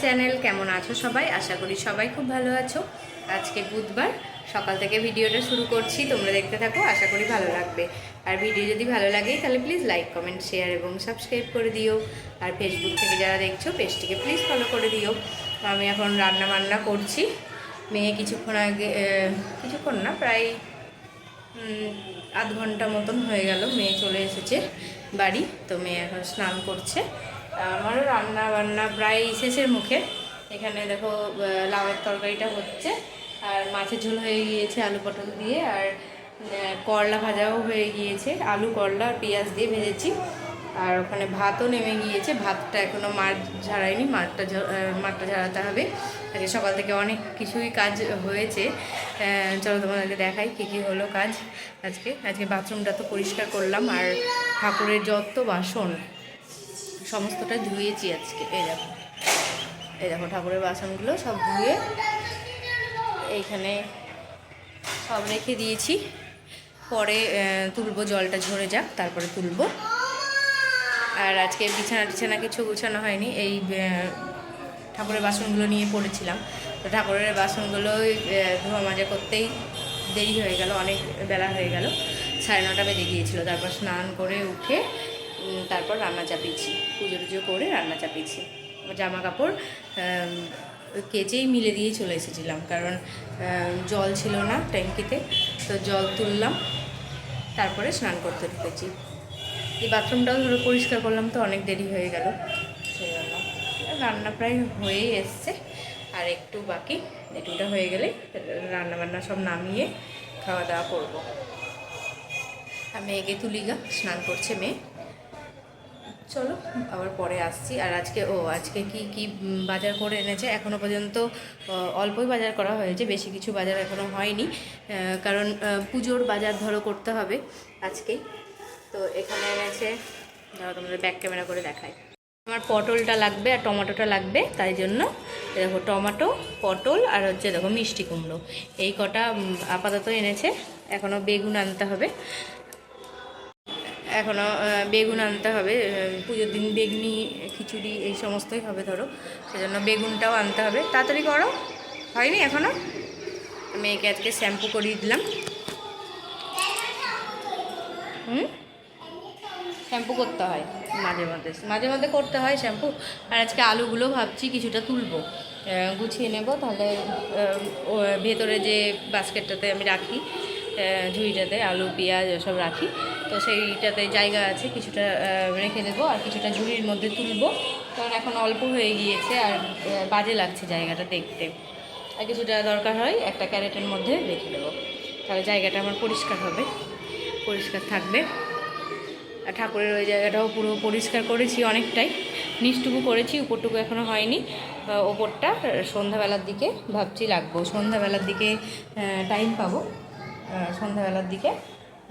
Channel. কেমন আছো সবাই? আশা করি সবাই খুব ভালো আছো। আজকে বুধবার সকাল থেকে ভিডিওটা শুরু করছি, তোমরা দেখতে থাকো, আশা করি ভালো লাগবে। আর ভিডিও যদি ভালো লাগে তাহলে প্লিজ লাইক, কমেন্ট, শেয়ার এবং সাবস্ক্রাইব করে দিও। আর ফেসবুক থেকে যারা দেখছো পেজটিকে প্লিজ ফলো করে দিও। আমি এখন রান্না বান্না করছি। মেয়ে কিছুক্ষণ আগে, কিছুক্ষণ না, প্রায় আধ ঘন্টা মতন হয়ে গেল মেয়ে চলে এসেছে বাড়ি। তো মেয়ে এখন স্নান করছে। আমারও রান্না বান্না প্রায় শেষের মুখে। এখানে দেখো লাউয়ের তরকারিটা হচ্ছে, আর মাছের ঝোল হয়ে গিয়েছে আলু পটল দিয়ে, আর করলা ভাজাও হয়ে গিয়েছে, আলু করলা আর পেঁয়াজ দিয়ে ভেজেছি। আর ওখানে ভাতও নেমে গিয়েছে, ভাতটা এখনও মাঠ ঝাড়াইনি, মাঠটা ঝাড়াতে হবে। আজকে সকাল থেকে অনেক কিছুই কাজ হয়েছে। চলো তোমাদেরকে দেখাই কী কী হলো কাজ। আজকে বাথরুমটা তো পরিষ্কার করলাম, আর ঠাকুরের যত বাসন সমস্তটা ধুয়েছি আজকে। এই দেখো ঠাকুরের বাসনগুলো সব ধুয়ে এইখানে সব রেখে দিয়েছি। পরে তুলবো, জলটা ঝরে যাক তারপরে তুলবো। আর আজকে বিছানা কিছু গুছানো হয়নি, এই ঠাকুরের বাসনগুলো নিয়ে পড়েছিলাম। তো ঠাকুরের বাসনগুলো ধোয়া মাজা করতেই দেরি হয়ে গেল, অনেক বেলা হয়ে গেল, 9:30 বেজে গিয়েছিলো। তারপর স্নান করে উঠে তারপর রান্না চাপিয়েছি, পুজো করে রান্না চাপিয়েছি। জামা কাপড় কেচেই মিলে দিয়ে চলে এসেছিলাম, কারণ জল ছিল না ট্যাঙ্কিতে। তো জল তুললাম, তারপরে স্নান করতে ঢুকেছি। এই বাথরুমটাও ধরো পরিষ্কার করলাম, তো অনেক দেরি হয়ে গেল সেই জন্য। রান্না প্রায় হয়েই এসছে, আর একটু বাকি। এটুটা হয়ে গেলে রান্নাবান্না সব নামিয়ে খাওয়া দাওয়া করবো। আর মেয়েকে তুলিগা, স্নান করছে মেয়ে। চলো আবার পরে আসছি। আর আজকে কি বাজার করে এনেছে এখনও পর্যন্ত অল্পই বাজার করা হয়েছে, বেশি কিছু বাজার এখনও হয়নি, কারণ পুজোর বাজার ধরো করতে হবে আজকেই। তো এখানে এনেছে, ধরো তোমাদের ব্যাক ক্যামেরা করে দেখায়। আমার পটলটা লাগবে আর টমেটোটা লাগবে, তাই জন্য দেখো টমেটো, পটল আর হচ্ছে দেখো মিষ্টি কুমড়ো, এই কটা আপাতত এনেছে। এখনও বেগুন আনতে হবে, পুজোর দিন বেগুনি খিচুড়ি এই সমস্তই হবে ধরো, সেজন্য বেগুনটাও আনতে হবে। তাড়াতাড়ি করো, হয়নি এখনও। মেয়েকে আজকে শ্যাম্পু করিয়ে দিলাম। শ্যাম্পু করতে হয় মাঝে মধ্যে করতে হয় শ্যাম্পু। আর আজকে আলুগুলো ভাবছি কিছুটা তুলবো, গুছিয়ে নেব, তাহলে ভেতরে যে বাস্কেটটাতে আমি রাখি, ঝুড়িটাতে আলু পেঁয়াজ সব রাখি, তো সেইটাতে জায়গা আছে, কিছুটা রেখে দেবো আর কিছুটা ঝুড়ির মধ্যে তুলবো, কারণ এখন অল্প হয়ে গিয়েছে আর বাজে লাগছে জায়গাটা দেখতে। আর কিছুটা দরকার হয় একটা ক্যারেটের মধ্যে রেখে দেবো, তাহলে জায়গাটা আমার পরিষ্কার থাকবে। আর ঠাকুরের ওই জায়গাটাও পুরো পরিষ্কার করেছি অনেকটাই, নিচটুকু করেছি, উপরটুকু এখনও হয়নি। ওপরটা সন্ধ্যাবেলার দিকে ভাবছি লাগবো, সন্ধ্যাবেলার দিকে টাইম পাবো, সন্ধ্যাবেলার দিকে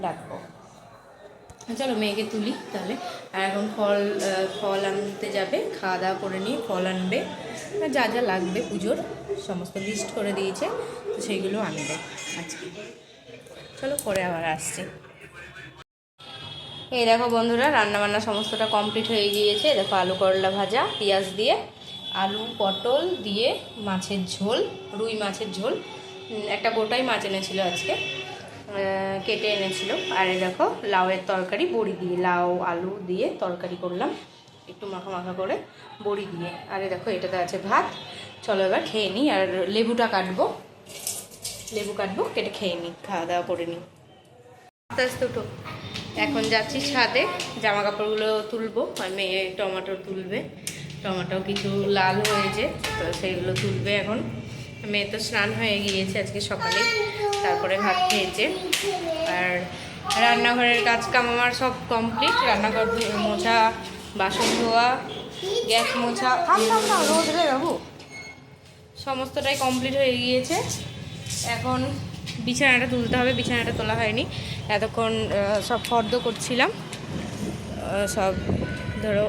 রাখবো। চলো মেয়েকে তুলি তাহলে। আর এখন ফল আনতে যাবে, খাওয়া দাওয়া করে নিয়ে ফল আনবে, যা যা লাগবে পুজোর সমস্ত লিস্ট করে দিয়েছে, তো সেইগুলো আনবে আজকে। চলো পরে আবার আসছি। এই দেখো বন্ধুরা, রান্নাবান্না সমস্তটা কমপ্লিট হয়ে গিয়েছে। দেখো আলু করলা ভাজা পেঁয়াজ দিয়ে, আলু পটল দিয়ে মাছের ঝোল, রুই মাছের ঝোল, একটা গোটাই মাছ এনেছিল আজকে, কেটে এনেছিল। আর এই দেখো লাউয়ের তরকারি বড়ি দিয়ে, লাউ আলু দিয়ে তরকারি করলাম একটু মাখা করে বড়ি দিয়ে। আর এই দেখো এটাতে আছে ভাত। চলো এবার খেয়ে নিই, আর লেবু কাটবো, কেটে খেয়ে নিই, খাওয়া দাওয়া করে নিই। আস্তে আস্তে উঠো। এখন যাচ্ছি ছাদে, জামা কাপড়গুলো তুলবো, আর মেয়ে টমেটো তুলবে, টমেটো কিছু লাল হয়েছে, তো সেইগুলো তুলবে এখন। মেয়ে তো স্নান হয়ে গিয়েছে আজকে সকালে, তারপরে ভাত খেয়েছে। আর রান্নাঘরের কাজকাম আমার সব কমপ্লিট, রান্নাঘর মোছা, বাসন ধোয়া, গ্যাস মোছা, রোদ রে বাবু, সমস্তটাই কমপ্লিট হয়ে গিয়েছে। এখন বিছানাটা তুলতে হবে, বিছানাটা তোলা হয়নি এতক্ষণ, সব ফর্দ করছিলাম সব। ধরো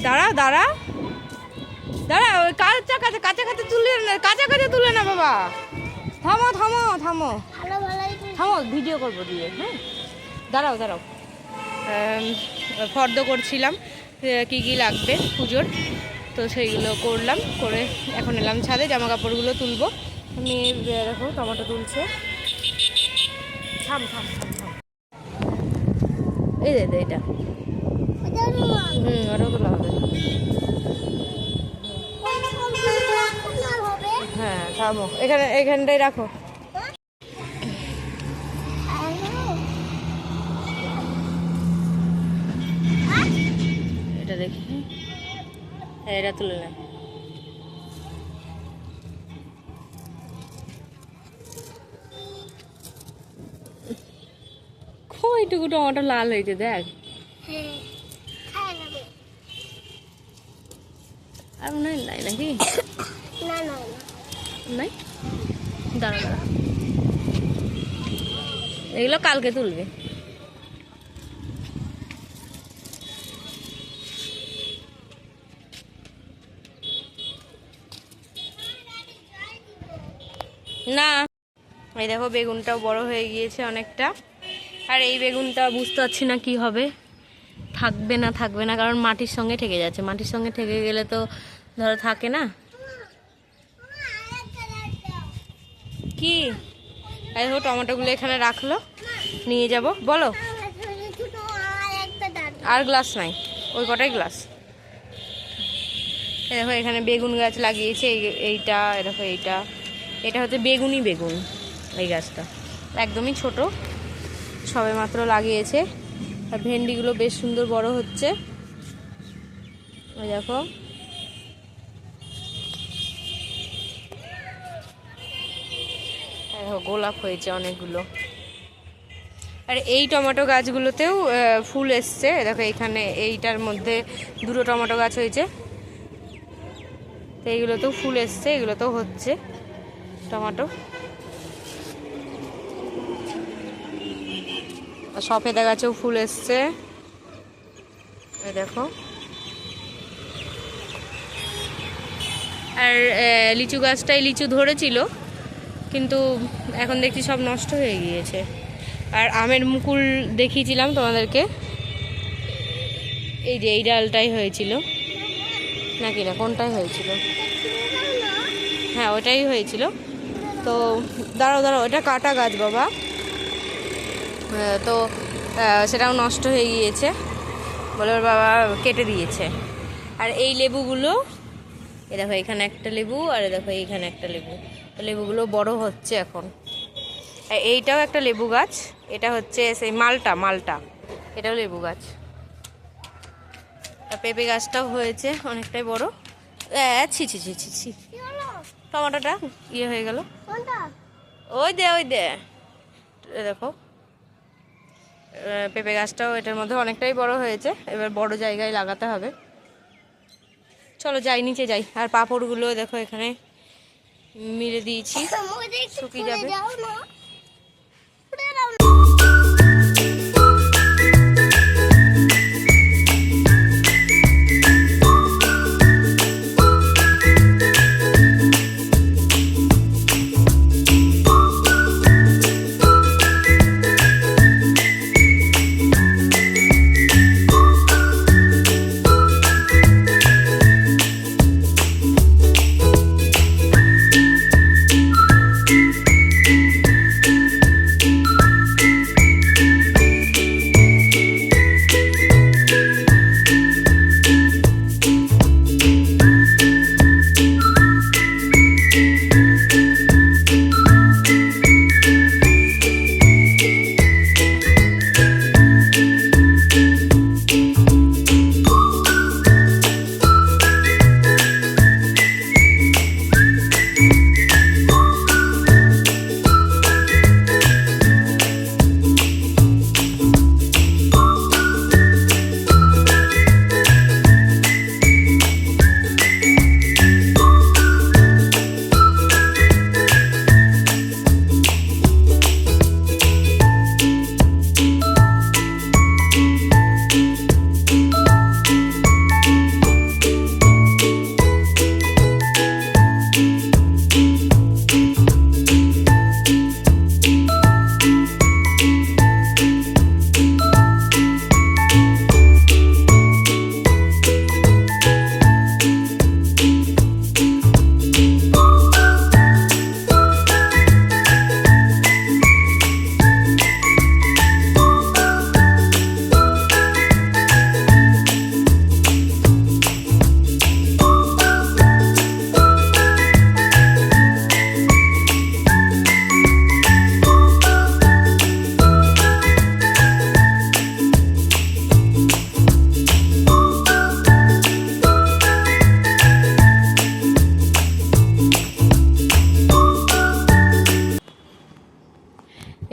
দাঁড়া ওই কাছাকাছি তুলে না বাবা, থামো ভিডিও করবো দিয়ে। হ্যাঁ দাঁড়াও ফর্দ করছিলাম কি লাগবে পুজোর, তো তো সেইগুলো করলাম, করে এখন এলাম ছাদে জামা কাপড়গুলো তুলবো। মেয়ে দেখো টমেটো তুলছে। থাম থাম থাম থাম, এই দে এটা ওটাও তোলা হবে। হ্যাঁ থামো, এখানটাই রাখো। এটা দেখি, এটা তুলে না। ওইটুকু টমাটো লাল হয়েছে দেখ। আর মনে হয় নাই নাকি? নাই, দাঁড়া দাঁড়া, এগুলো কালকে তুলবে। না, এই দেখো বেগুনটাও বড় হয়ে গিয়েছে অনেকটা। আর এই বেগুনটা বুঝতে পারছি না কি হবে, থাকবে না থাকবে না, কারণ মাটির সঙ্গে ঠেকে যাচ্ছে। মাটির সঙ্গে ঠেকে গেলে তো ধরো থাকে না। কি এই দেখো টমেটোগুলো এখানে রাখলো, নিয়ে যাব। বলো, আর গ্লাস নাই, ওই কটাই গ্লাস। দেখো এখানে বেগুন গাছ লাগিয়েছে, এইটা দেখো, এটা হচ্ছে বেগুনই বেগুন। এই গাছটা একদমই ছোট, সবে মাত্র লাগিয়েছে। আর ভেন্ডিগুলো বেশ সুন্দর বড় হচ্ছে। ওই দেখো, গোলাপ হয়েছে অনেকগুলো। আর এই টমেটো গাছগুলোতেও ফুল এসছে। দেখো এখানে এইটার মধ্যে দুটো টমেটো গাছ হয়েছে, তো এইগুলোতেও ফুল এসছে, এগুলোতেও হচ্ছে টমেটো। সফেদা গাছেও ফুল এসছে, এই দেখো। আর লিচু গাছটায় লিচু ধরেছিল, কিন্তু এখন দেখছি সব নষ্ট হয়ে গিয়েছে। আর আমের মুকুল দেখিয়েছিলাম তোমাদেরকে, এই যে এই ডালটাই হয়েছিল নাকি, না কোনটাই হয়েছিল? হ্যাঁ ওটাই হয়েছিল। তো দাঁড়াও দাঁড়াও, এটা কাটা গাছ বাবা, তো সেটাও নষ্ট হয়ে গিয়েছে বলে ওর বাবা কেটে দিয়েছে। আর এই লেবুগুলো, এ দেখো এখানে একটা লেবু, আর দেখো এইখানে একটা লেবু, তো লেবুগুলো বড় হচ্ছে এখন। আর এইটাও একটা লেবু গাছ, এটা হচ্ছে সেই মালটা, এটাও লেবু গাছ। আর পেঁপে গাছটাও হয়েছে অনেকটাই বড়। ছি ছি ছি ছি ছি, টমাটোটা ইয়ে হয়ে গেল। ওই দে দেখো, পেঁপে গাছটাও এটার মধ্যে অনেকটাই বড় হয়েছে। এবার বড় জায়গায় লাগাতে হবে। চলো যাই, নিচে যাই। আর পাঁপড়গুলো দেখো এখানে মিলে দিয়েছি, শুকিয়ে যাবে।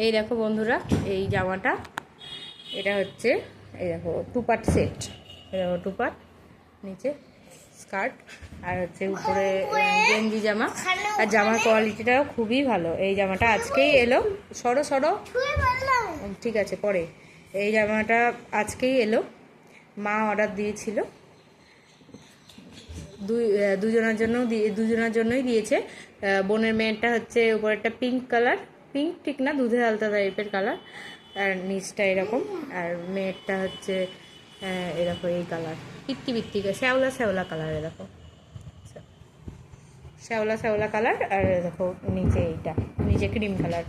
এই দেখো বন্ধুরা, এই জামাটা, এটা হচ্ছে এই দেখো 2 পার্ট সেট। এই দেখো 2 পার্ট, নিচে স্কার্ট আর হচ্ছে উপরে গেঞ্জি জামা। আর জামার কোয়ালিটিটাও খুবই ভালো। এই জামাটা আজকেই এলো, সরো সরো, ঠিক আছে পরে। এই জামাটা আজকেই এলো, মা অর্ডার দিয়েছিল, দুজনের জন্যই দিয়েছে। বোনের মেয়েরটা হচ্ছে উপরেরটা পিঙ্ক কালার, পিঙ্ক ঠিক না, দুধে আলতা টাইপের কালার, আর নিচটা এরকম। আর মেয়েরটা হচ্ছে এরকম এই কালার, পিত্তি পিত্তি শ্যাওলা শ্যাওলা কালার, এরকম শ্যাওলা শ্যাওলা কালার। আর দেখো নিচে এইটা, নিচে ক্রিম কালার।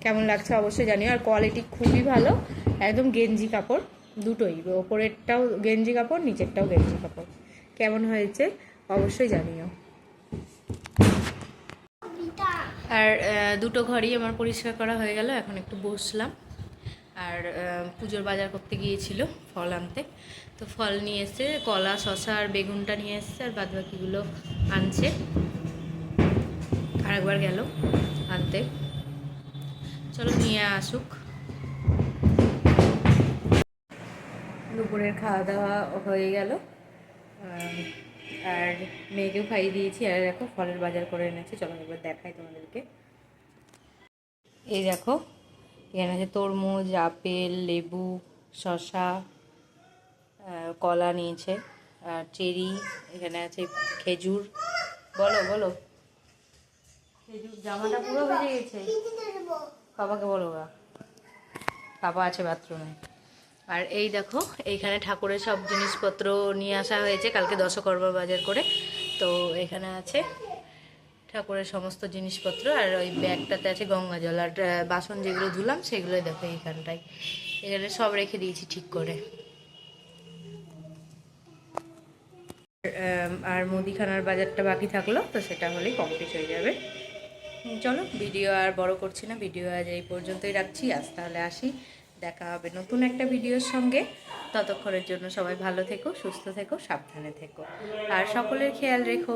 কেমন লাগছে অবশ্যই জানিও। আর কোয়ালিটি খুবই ভালো, একদম গেঞ্জি কাপড় দুটোই, ওপরেরটাও গেঞ্জি কাপড়, নিচেরটাও গেঞ্জি কাপড়। কেমন হয়েছে অবশ্যই জানিও। আর দুটো ঘরই আমার পরিষ্কার করা হয়ে গেল, এখন একটু বসলাম। আর পুজোর বাজার করতে গিয়েছিল ফল আনতে, তো ফল নিয়ে এসছে, কলা শশা আর বেগুনটা নিয়ে এসছে, আর বাদবাকিগুলো আনছে। আর একবার গেল আনতে, চলো নিয়ে আসুক। দুপুরের খাওয়া দাওয়া হয়ে গেল, আর মেয়েকেও খাইয়ে দিয়েছি। আর দেখো ফলের বাজার করে এনেছি, চলো একবার দেখাই তোমাদেরকে। এই দেখো এখানে আছে তরমুজ, আপেল, লেবু, শশা, কলা নিয়েছে, আর চেরি, এখানে আছে খেজুর। বলো বলো, খেজুর। জামাটা পুরো ভিজে গেছে, বাবাকে বলো গা, বাবা আছে বাথরুমে। আর এই দেখো এইখানে ঠাকুরের সব জিনিসপত্র নিয়ে আসা হয়েছে কালকে দশকর্মা বাজার করে, তো এখানে আছে ঠাকুরের সমস্ত জিনিসপত্র। আর ওই ব্যাগটাতে আছে গঙ্গা জল, আর বাসন যেগুলো ধুলাম সেগুলো দেখো এইখানটায়, এখানে সব রেখে দিয়েছি ঠিক করে। আর মুদিখানার বাজারটা বাকি থাকলো, তো সেটা হলেই কমপ্লিট হয়ে যাবে। চলো ভিডিও আর বড় করছি না, ভিডিও আজ এই পর্যন্তই রাখছি। আজ তাহলে আসি, দেখা হবে নতুন একটা ভিডিওর সঙ্গে। ততক্ষণের জন্য সবাই ভালো থেকো, সুস্থ থেকো, সাবধানে থেকো, আর সকলের খেয়াল রেখো।